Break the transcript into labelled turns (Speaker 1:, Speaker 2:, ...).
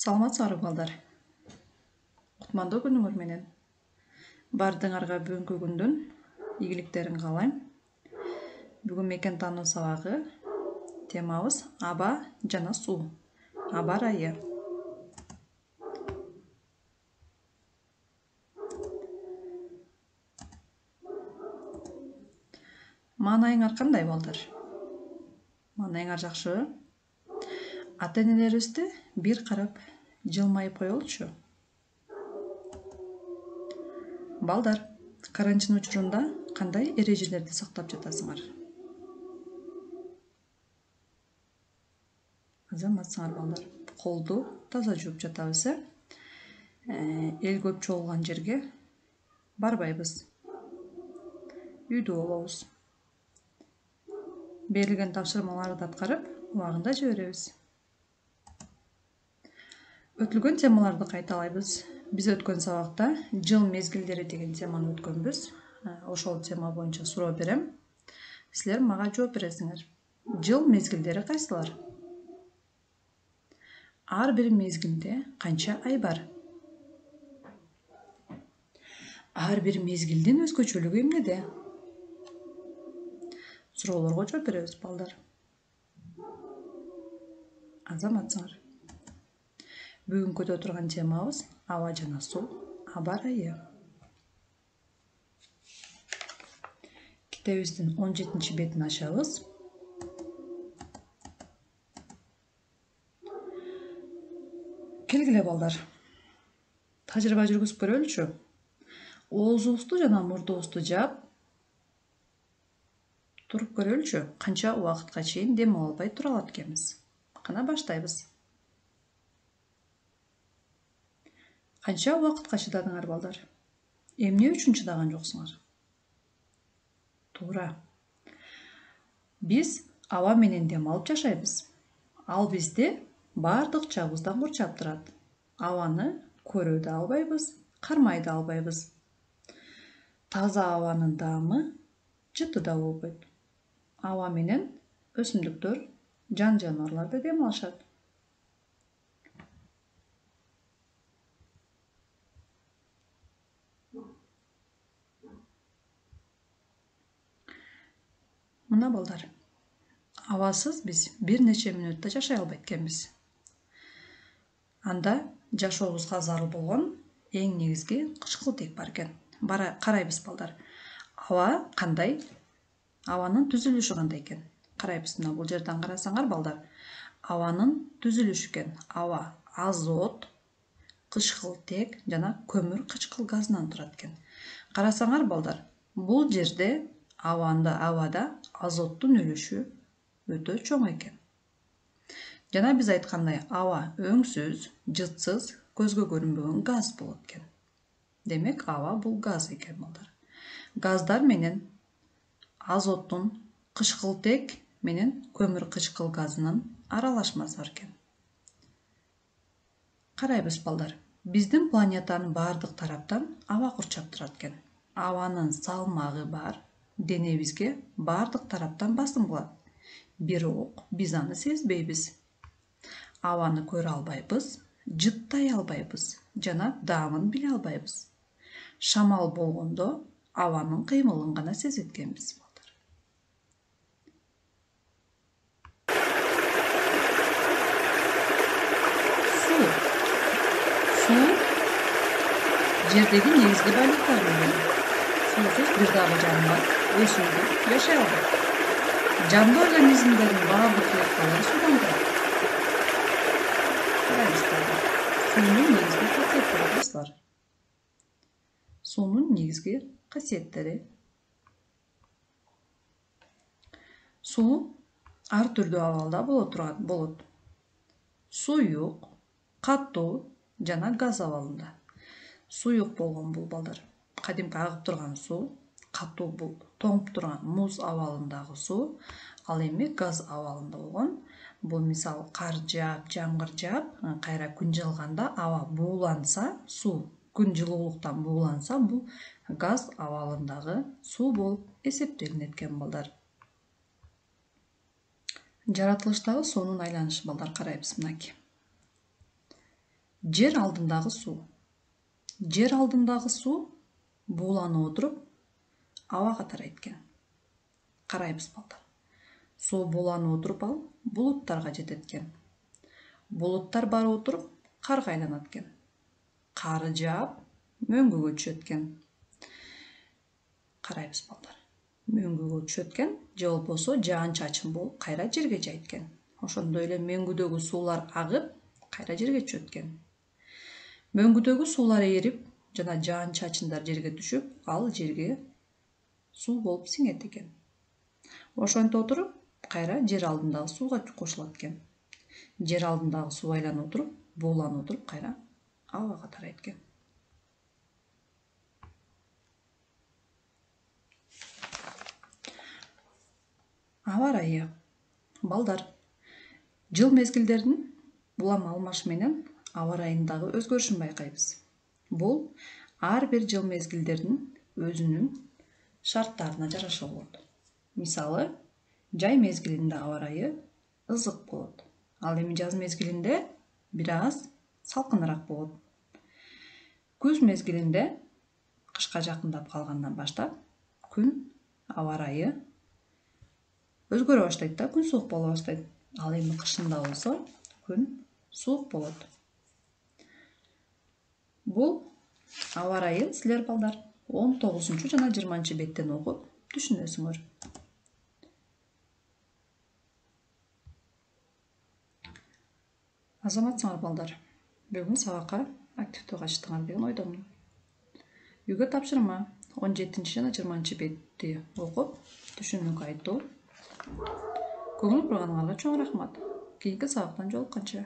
Speaker 1: Саламатсыздарбы балдар. Кутмандуу күнүңөр менен. Бардыңарга бүгүнкү күндүн ийгиликтерин каалайм. Бүгүн мекен таануу сабагы темабыз аба жана суу. Аба ырайы. Маанайыңар кандай балдар? Маанайыңар жакшыбы? Ата-энелерибизди бир карап жылмайып коелучу. Балдар, карантин учурунда кандай эрежелерди сактап жатасыңар? Азаматсыңар балдар. Колду таза жууп жатабыз, эл көп чогулган жерге барбайбыз. Үйдө болобуз. Берилген тапшырмаларды аткарып, убагында жиберебиз. Өтүлгөн темаларды кайталайбыз. Биз өткөн сабакта жыл мезгилдери деген теманы өткөнбүз. Ошол тема боюнча суроо берем. Силер мага жооп бересиңер. Жыл мезгилдери кайсылар? Ар бир мезгилде канча ай бар? Ар бир мезгилдин өзгөчөлүгү эмнеде? Суроолорго жооп беребиз балдар. Азаматсыңар. Бүгүн көтө турган темабыз аба жана суу, аба ырайы. Китебибиздин 17 бетин ачабыз. Келгиле балдар. Тажрыйба жүргүзүп көрөлүчү. Оозубузду жана мурдубузду жаап, туруп көрөлүчү. Канча убакытка чейин дем албай тура алат экенбиз. Кана баштайбыз. Канча убакытка чыдадыңар балдар? Эмне үчүн чыдаган жоксуңар? Туура. Биз аба менен дем алып жашайбыз. Ал бизди бардык жагыбыздан курчап турат. Абаны көрө да албайбыз, кармай да албайбыз. Таза абанын даамы жыты да болбойт. Аба менен өсүмдүктөр, жаныбарлар да дем алышат. Мына балдар. Абасыз биз бир нече мүнөт да жашай албайт экенбиз. Анда жашообузга зарыл болгон эң негизги кычкылтек бар экен. Карайбыз балдар. Аба кандай? Абанын түзүлүшү кандай экен? Карайбыз. Мына бул жерден карасаңар балдар. Абанын түзүлүшү экен. Аба азот, кычкылтек жана көмүр кычкыл газынан турат экен. Карасаңар балдар, бул жерде абада азоттун үлүшү өтө чоң экен. Жана биз айткандай, аба өңсүз, жытсыз, көзгө көрүнбөгөн газ болот экен. Демек, аба бул газ экен балдар. Газдар менен азоттун кычкылтек менен көмүр кычкыл газынын аралашмасы бар экен. Карайбыз балдар. Биздин планетанын бардык тараптан аба курчап турат экен. Абанын салмагы бар, денебизге бардык тараптан басым кылат. Бирок биз аны сезбейбиз. Абаны көрө албайбыз, жыттай албайбыз жана даамын биле албайбыз. Шамал болгондо абанын кыймылын гана сезет экенбиз балдар. Суу жердеги негизги байлыктардын бири. Суусуз бир дагы жаныбар, өсүмдүк жашай албайт. Жандуу организмдердин баардык клеткалары суудан турат. Карайбыз балдар. Суунун негизги касиеттери кайсылар? Суунун негизги касиеттери. Суу ар түрдүү абалда болот. Суюк, катуу жана газ абалында. Суюк болгон бул балдар кадимки агып турган суу, катуу бул тоңуп турган муз абалындагы суу, ал эми газ абалында болгон. Бул мисалы кар жаап, жамгыр жаап, кайра күн жылганда аба бууланса, суу күн жылуулуктан бууланса, бул газ абалындагы суу болуп эсептелинет экен балдар. Жаратылыштагы суунун айланышы балдар карайбыз мынакей. Жер алдындағы су. Жер алдындағы су бууланып отуруп абага тарайт экен. Карайбыз балдар. Суу бууланып отуруп ал булуттарга жетет экен. Булуттар барып отуруп карга айланат экен. Кары жаап мөңгүгө түшөт экен. Карайбыз балдар. Мөңгүгө түшөт экен, же болбосо жаан чачын болуп кайра жерге жайт экен. Ошондой эле мөңгүдөгү суулар агып, кайра жерге түшөт экен. Мөңгүдөгү суулар эрип, жана жаан чачындар жерге түшүп, ал жерге суу болуп сиңет экен. Ошентип отуруп, кайра жер алдындагы сууга кошулат экен. Жер алдындагы суу айланып отуруп, бууланып отуруп, кайра абага тарайт экен. Аба ырайы. Балдар, жыл мезгилдердин улам алмашы менен аба ырайындагы өзгөрүшүн байкайбыз. Бул ар бир жыл мезгилдердин өзүнүн шарттарына жараша болот. Мисалы, жай мезгилинде аба ырайы ызык болот. Ал эми жаз мезгилинде бир аз салкыныраак болот. Күз мезгилинде кышка жакындап калгандан баштап күн аба ырайы өзгөрө баштайт да, күн суук боло баштайт. Ал эми кышында болсо күн суук болот. Бул аба ырайын силер балдар 19 жана 20 беттен окуп түшүнөсүңөр. Азаматсыңар балдар. Бүгүн сабакка активдүү катыштыңар деген ойдомун. Үйгө тапшырма 17 жана 20 бетти окуп түшүнүк айтуу. Көңүл бурганыңарга чоң рахмат. Кийинки сабактан жолукканча.